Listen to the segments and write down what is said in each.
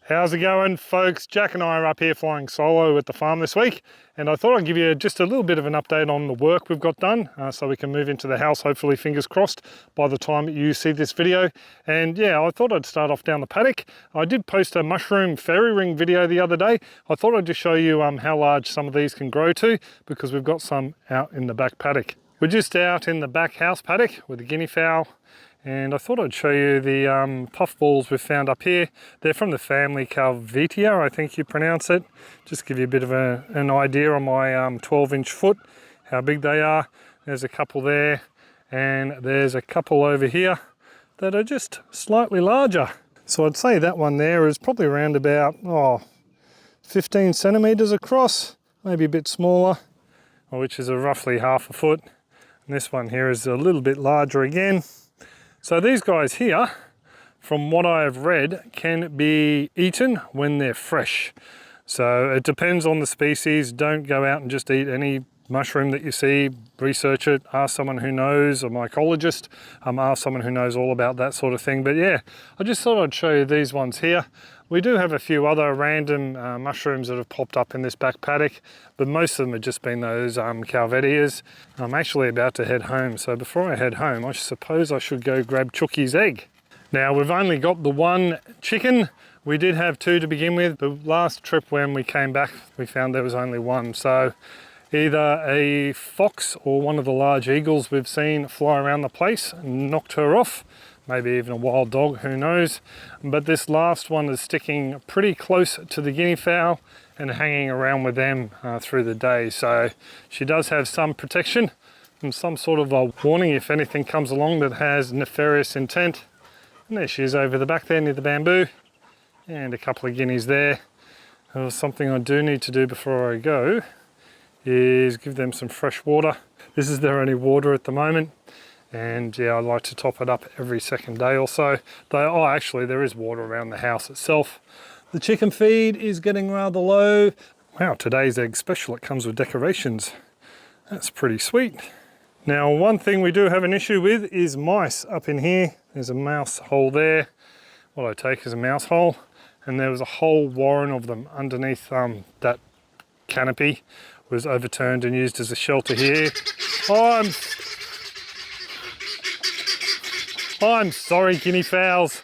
How's it going, folks? Jack and I are up here flying solo at the farm this week, and I thought I'd give you just a little bit of an update on the work we've got done so we can move into the house, hopefully, fingers crossed, by the time you see this video. And yeah, I thought I'd start off down the paddock. I did post a mushroom fairy ring video the other day. I thought I'd just show you how large some of these can grow to, because we've got some out in the back paddock. We're just out in the back house paddock with the guinea fowl. And I thought I'd show you the puffballs we've found up here. They're from the family Calvitia, I think you pronounce it. Just give you a bit of an idea on my 12-inch foot, how big they are. There's a couple there, and there's a couple over here that are just slightly larger. So I'd say that one there is probably around about 15 centimeters across, maybe a bit smaller, which is roughly half a foot. And this one here is a little bit larger again. So these guys here, from what I have read, can be eaten when they're fresh. So it depends on the species. Don't go out and just eat any mushroom that you see. Research it, ask someone who knows, a mycologist, ask someone who knows all about that sort of thing. But yeah, I just thought I'd show you these ones here. We do have a few other random mushrooms that have popped up in this back paddock, but most of them have just been those Calvetias. I'm actually about to head home, so before I head home, I suppose I should go grab Chucky's egg. Now, we've only got the one chicken. We did have two to begin with, but last trip when we came back, we found there was only one. So either a fox or one of the large eagles we've seen fly around the place knocked her off. Maybe even a wild dog, who knows. But this last one is sticking pretty close to the guinea fowl and hanging around with them through the day. So she does have some protection and some sort of a warning if anything comes along that has nefarious intent. And there she is over the back there near the bamboo. And a couple of guineas there. Something I do need to do before I go is give them some fresh water. This is their only water at the moment. And yeah, I like to top it up every second day or so. Though, actually there is water around the house itself. The chicken feed is getting rather low. Wow, today's egg special, it comes with decorations. That's pretty sweet. Now, one thing we do have an issue with is mice up in here. There's a mouse hole there. What I take is a mouse hole. And there was a whole warren of them underneath that canopy. Was overturned and used as a shelter here. I'm sorry, guinea fowls.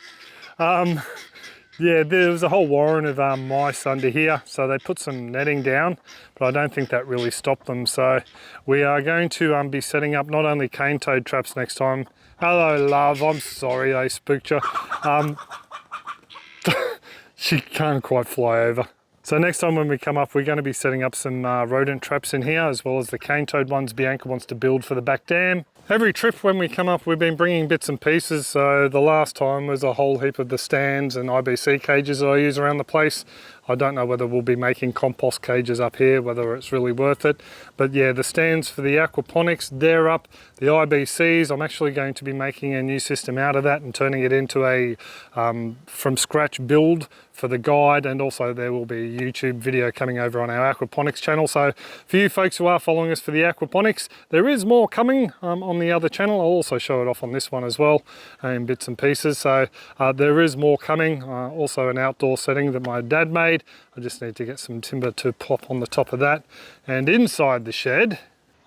Yeah, there was a whole warren of mice under here, so they put some netting down, but I don't think that really stopped them. So we are going to be setting up not only cane toad traps next time. Hello, love. I'm sorry I spooked you. She can't quite fly over. So next time when we come up, we're going to be setting up some rodent traps in here, as well as the cane toad ones Bianca wants to build for the back dam. Every trip when we come up, we've been bringing bits and pieces. So the last time was a whole heap of the stands and IBC cages that I use around the place. I don't know whether we'll be making compost cages up here, whether it's really worth it. But yeah, the stands for the aquaponics, they're up. The IBCs, I'm actually going to be making a new system out of that and turning it into a from scratch build for the guide, and also there will be a YouTube video coming over on our aquaponics channel. So for you folks who are following us for the aquaponics, there is more coming on the other channel. I'll also show it off on this one as well in bits and pieces. So there is more coming. Also an outdoor setting that my dad made. I just need to get some timber to pop on the top of that. And inside the shed,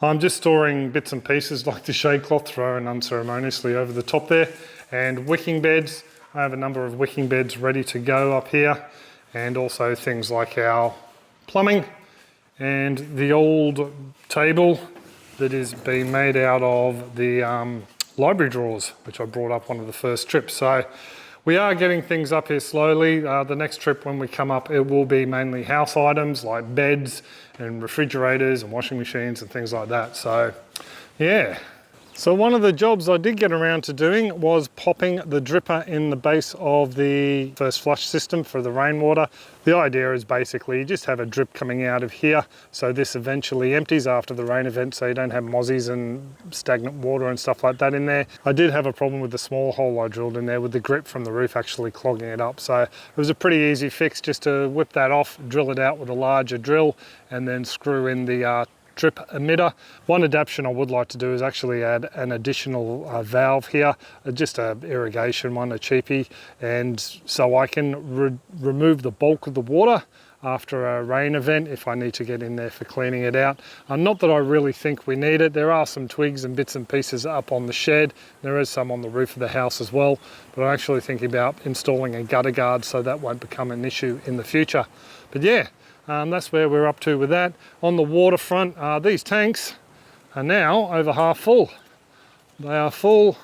I'm just storing bits and pieces like the shade cloth thrown unceremoniously over the top there, and wicking beds. I have a number of wicking beds ready to go up here, and also things like our plumbing and the old table that is being made out of the library drawers, which I brought up one of the first trips. So we are getting things up here slowly. The next trip when we come up, it will be mainly house items like beds and refrigerators and washing machines and things like that. So yeah. So one of the jobs I did get around to doing was popping the dripper in the base of the first flush system for the rainwater. The idea is basically you just have a drip coming out of here, so this eventually empties after the rain event, so you don't have mozzies and stagnant water and stuff like that in there. I did have a problem with the small hole I drilled in there with the grip from the roof actually clogging it up, so it was a pretty easy fix just to whip that off, drill it out with a larger drill, and then screw in the drip emitter. One adaptation I would like to do is actually add an additional valve here, just a irrigation one, a cheapie, and so I can remove the bulk of the water after a rain event if I need to get in there for cleaning it out. Not that I really think we need it. There are some twigs and bits and pieces up on the shed. There is some on the roof of the house as well, but I'm actually thinking about installing a gutter guard so that won't become an issue in the future. But yeah, that's where we're up to with that. On the waterfront, these tanks are now over half full. They are full,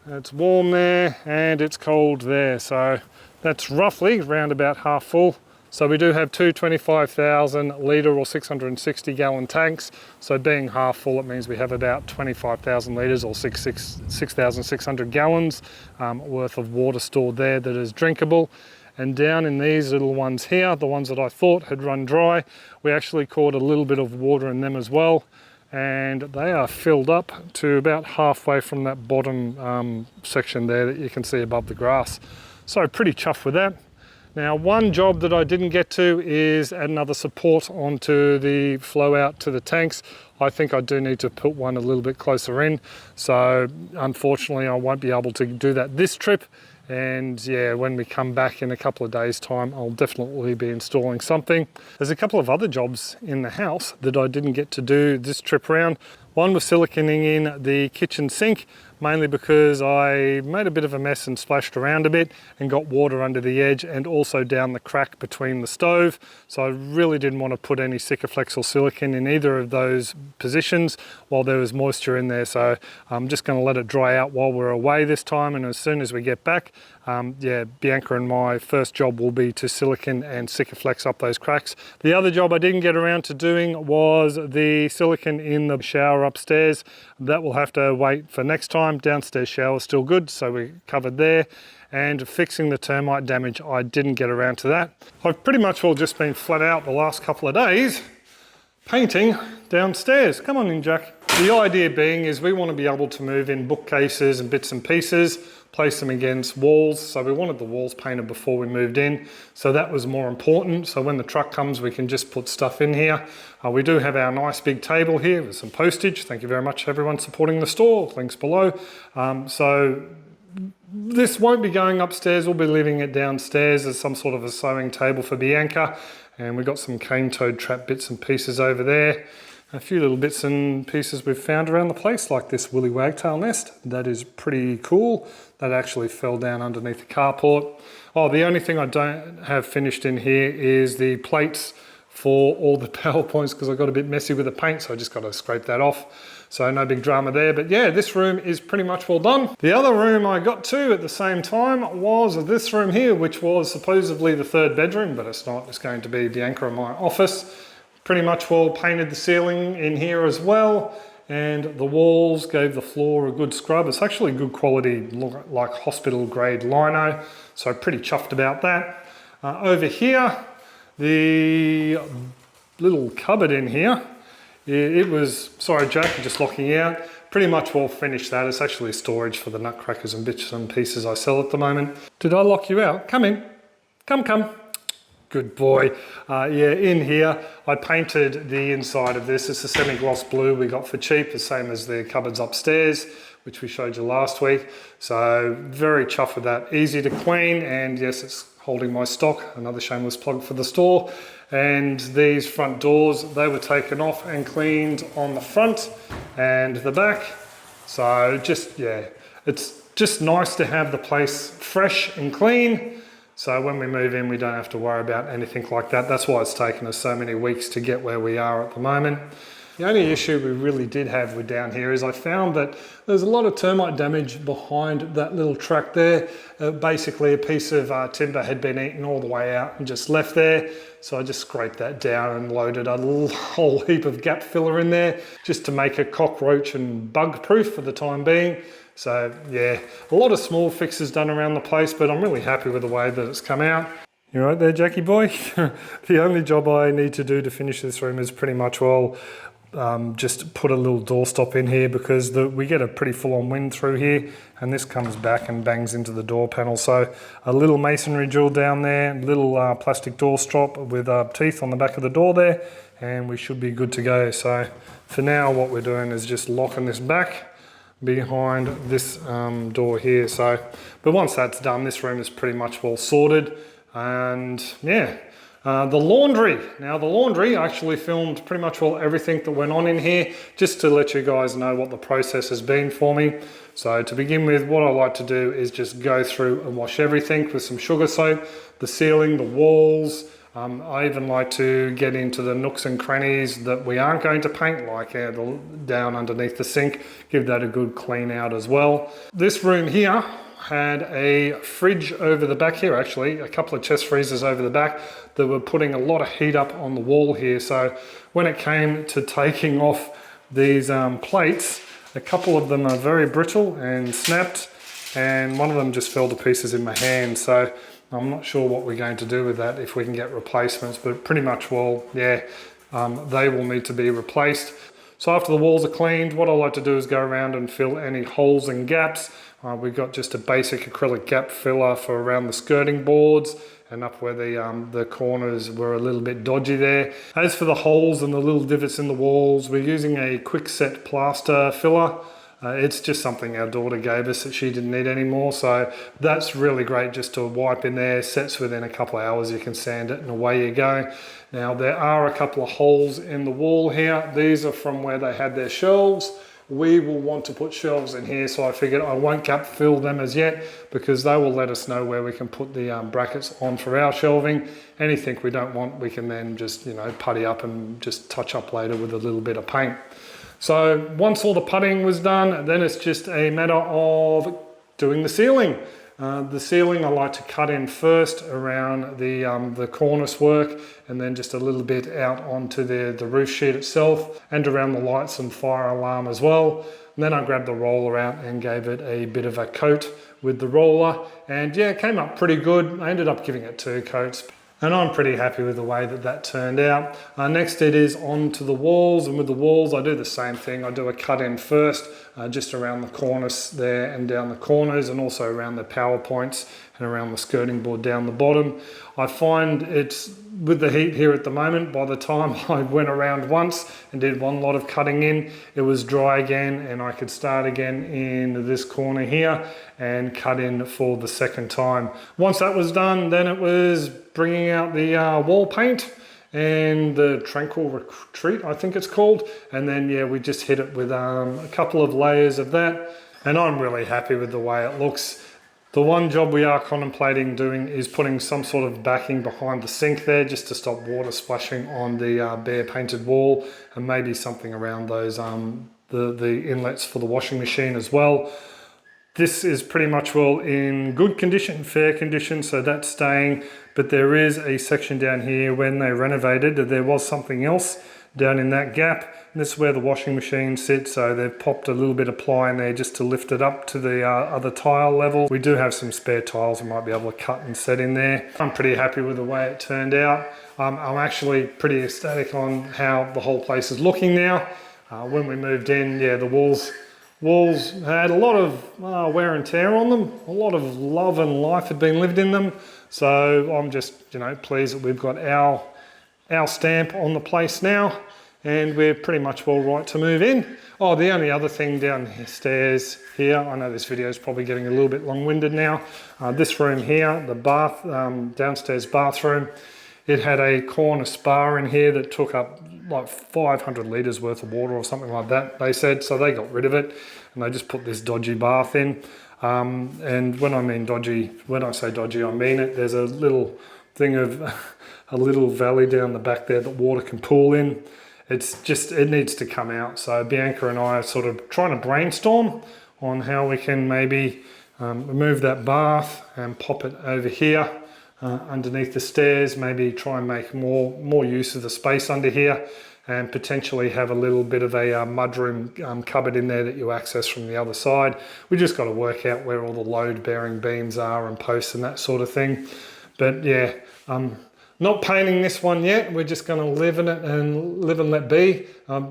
it's warm there and it's cold there. So that's roughly around about half full. So we do have two 25,000 litre or 660 gallon tanks. So being half full, it means we have about 25,000 litres or 6,600 gallons worth of water stored there that is drinkable. And down in these little ones here, the ones that I thought had run dry, we actually caught a little bit of water in them as well. And they are filled up to about halfway from that bottom section there that you can see above the grass. So pretty chuffed with that. Now, one job that I didn't get to is add another support onto the flow out to the tanks. I think I do need to put one a little bit closer in. So unfortunately, I won't be able to do that this trip. And yeah, when we come back in a couple of days' time, I'll definitely be installing something. There's a couple of other jobs in the house that I didn't get to do this trip round. One was siliconing in the kitchen sink, mainly because I made a bit of a mess and splashed around a bit and got water under the edge and also down the crack between the stove. So I really didn't want to put any Sikaflex or silicone in either of those positions while there was moisture in there. So I'm just going to let it dry out while we're away this time, and as soon as we get back, yeah, Bianca and my first job will be to silicone and Sikaflex up those cracks. The other job I didn't get around to doing was the silicone in the shower upstairs. That will have to wait for next time. Downstairs shower is still good, so we're covered there. And fixing the termite damage, I didn't get around to that. I've pretty much all just been flat out the last couple of days painting downstairs. Come on in, Jack. The idea being is we want to be able to move in bookcases and bits and pieces, place them against walls. So we wanted the walls painted before we moved in. So that was more important. So when the truck comes, we can just put stuff in here. We do have our nice big table here with some postage. Thank you very much everyone supporting the store. Links below. So this won't be going upstairs. We'll be leaving it downstairs as some sort of a sewing table for Bianca. And we've got some cane toad trap bits and pieces over there. A few little bits and pieces we've found around the place, like this woolly wagtail nest. That is pretty cool. That actually fell down underneath the carport. Oh, the only thing I don't have finished in here is the plates for all the PowerPoints because I got a bit messy with the paint, so I just got to scrape that off. So no big drama there, but yeah, this room is pretty much well done. The other room I got to at the same time was this room here, which was supposedly the third bedroom, but it's not. It's going to be Bianca and my office. Pretty much well painted the ceiling in here as well, and the walls, gave the floor a good scrub. It's actually good quality, like hospital grade lino, so pretty chuffed about that. Over here, the little cupboard in here, it was, sorry Jack, I'm just locking you out, pretty much well finished that. It's actually storage for the nutcrackers and bits and pieces I sell at the moment. Did I lock you out? Come in, come. Good boy. Yeah, in here, I painted the inside of this. It's a semi-gloss blue we got for cheap, the same as the cupboards upstairs, which we showed you last week. So very chuffed with that. Easy to clean, and yes, it's holding my stock. Another shameless plug for the store. And these front doors, they were taken off and cleaned on the front and the back. So just, yeah, it's just nice to have the place fresh and clean. So when we move in, we don't have to worry about anything like that. That's why it's taken us so many weeks to get where we are at the moment. The only issue we really did have with down here is I found that there's a lot of termite damage behind that little track there. Basically a piece of timber had been eaten all the way out and just left there. So I just scraped that down and loaded a whole heap of gap filler in there just to make it cockroach and bug proof for the time being. So yeah, a lot of small fixes done around the place, but I'm really happy with the way that it's come out. You right there, Jackie boy? The only job I need to do to finish this room is pretty much, well, just put a little doorstop in here because we get a pretty full-on wind through here, and this comes back and bangs into the door panel. So a little masonry drill down there, little plastic doorstop with teeth on the back of the door there, and we should be good to go. So for now, what we're doing is just locking this back behind this door here. But once that's done, this room is pretty much well sorted. And yeah, the laundry. Now the laundry, I actually filmed pretty much everything that went on in here, just to let you guys know what the process has been for me. So to begin with, what I like to do is just go through and wash everything with some sugar soap, the ceiling, the walls. I even like to get into the nooks and crannies that we aren't going to paint, like down underneath the sink, give that a good clean out as well. This room here had a fridge over the back here, actually, a couple of chest freezers over the back that were putting a lot of heat up on the wall here. So when it came to taking off these plates, a couple of them are very brittle and snapped, and one of them just fell to pieces in my hand. So I'm not sure what we're going to do with that, if we can get replacements, but pretty much, well, yeah, they will need to be replaced. So after the walls are cleaned, what I like to do is go around and fill any holes and gaps. We've got just a basic acrylic gap filler for around the skirting boards and up where the corners were a little bit dodgy there. As for the holes and the little divots in the walls, we're using a quick set plaster filler. It's just something our daughter gave us that she didn't need anymore. So that's really great just to wipe in there. Sets within a couple of hours, you can sand it and away you go. Now there are a couple of holes in the wall here. These are from where they had their shelves. We will want to put shelves in here, so I figured I won't gap fill them as yet because they will let us know where we can put the brackets on for our shelving. Anything we don't want, we can then just, you know, putty up and just touch up later with a little bit of paint. So once all the putting was done, then it's just a matter of doing the ceiling. The ceiling I like to cut in first around the cornice work, and then just a little bit out onto the roof sheet itself and around the lights and fire alarm as well. And then I grabbed the roller out and gave it a bit of a coat with the roller, and yeah, it came up pretty good. I ended up giving it 2 coats. And I'm pretty happy with the way that turned out. Next it is onto the walls, and with the walls I do the same thing. I do a cut in first, just around the cornice there and down the corners, and also around the power points and around the skirting board down the bottom. I find it's, with the heat here at the moment, by the time I went around once and did one lot of cutting in, it was dry again, and I could start again in this corner here and cut in for the second time. Once that was done, then it was bringing out the wall paint and the Tranquil Retreat, I think it's called. And then, yeah, we just hit it with a couple of layers of that. And I'm really happy with the way it looks. The one job we are contemplating doing is putting some sort of backing behind the sink there, just to stop water splashing on the bare painted wall, and maybe something around those the inlets for the washing machine as well. This is pretty much well in good condition, fair condition, so that's staying. But there is a section down here when they renovated, there was something else down in that gap. And this is where the washing machine sits, so they've popped a little bit of ply in there just to lift it up to the other tile level. We do have some spare tiles we might be able to cut and set in there. I'm pretty happy with the way it turned out. I'm actually pretty ecstatic on how the whole place is looking now. When we moved in, yeah, the walls had a lot of wear and tear on them. A lot of love and life had been lived in them. So I'm just, you know, pleased that we've got our stamp on the place now, and we're pretty much all right to move in. Oh, the only other thing downstairs here, I know this video is probably getting a little bit long-winded now. This room here, the bath, downstairs bathroom, it had a corner spa in here that took up like 500 litres worth of water or something like that, they said. So they got rid of it and they just put this dodgy bath in. And when I mean dodgy, when I say dodgy, I mean it. There's a little thing of a little valley down the back there that water can pool in. It's just, it needs to come out. So Bianca and I are sort of trying to brainstorm on how we can maybe remove that bath and pop it over here underneath the stairs, maybe try and make more use of the space under here, and potentially have a little bit of a mudroom cupboard in there that you access from the other side. We just got to work out where all the load bearing beams are and posts and that sort of thing. But yeah, Not painting this one yet. We're just going to live in it and live and let be.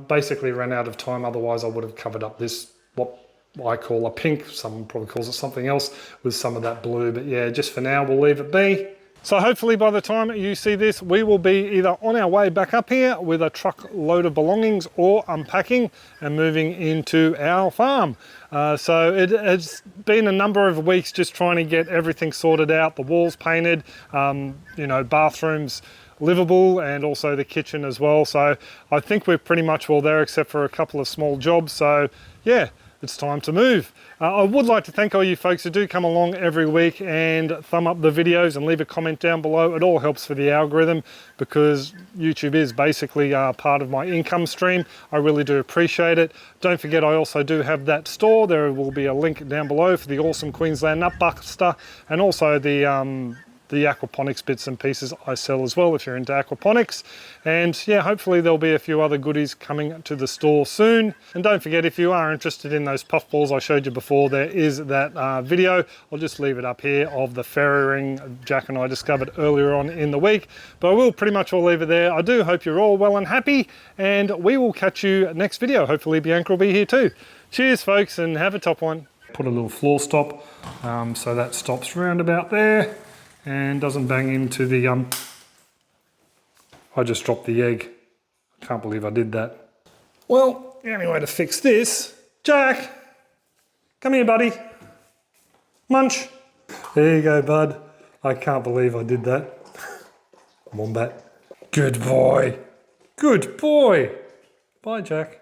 Basically ran out of time. Otherwise I would have covered up this, what I call a pink. Someone probably calls it something else, with some of that blue. But yeah, just for now, we'll leave it be. So hopefully by the time you see this, we will be either on our way back up here with a truck load of belongings, or unpacking and moving into our farm. So it has been a number of weeks just trying to get everything sorted out, the walls painted, you know, bathrooms livable, and also the kitchen as well. So I think we're pretty much all there except for a couple of small jobs. So yeah, it's time to move. I would like to thank all you folks who do come along every week and thumb up the videos and leave a comment down below. It all helps for the algorithm, because YouTube is basically part of my income stream. I really do appreciate it. Don't forget, I also do have that store. There will be a link down below for the awesome Queensland Nutbuster, and also the aquaponics bits and pieces I sell as well if you're into aquaponics. And yeah, hopefully there'll be a few other goodies coming to the store soon. And don't forget, if you are interested in those puffballs I showed you before, there is that video. I'll just leave it up here, of the fairy ring Jack and I discovered earlier on in the week. But I will pretty much all leave it there. I do hope you're all well and happy, and we will catch you next video. Hopefully Bianca will be here too. Cheers folks, and have a top one. Put a little floor stop, so that stops round about there and doesn't bang into the I just dropped the egg. I can't believe I did that. Well, the only way to fix this, Jack, come here buddy, munch. There you go bud. I can't believe I did that. Wombat. Good boy. Good boy. Bye Jack.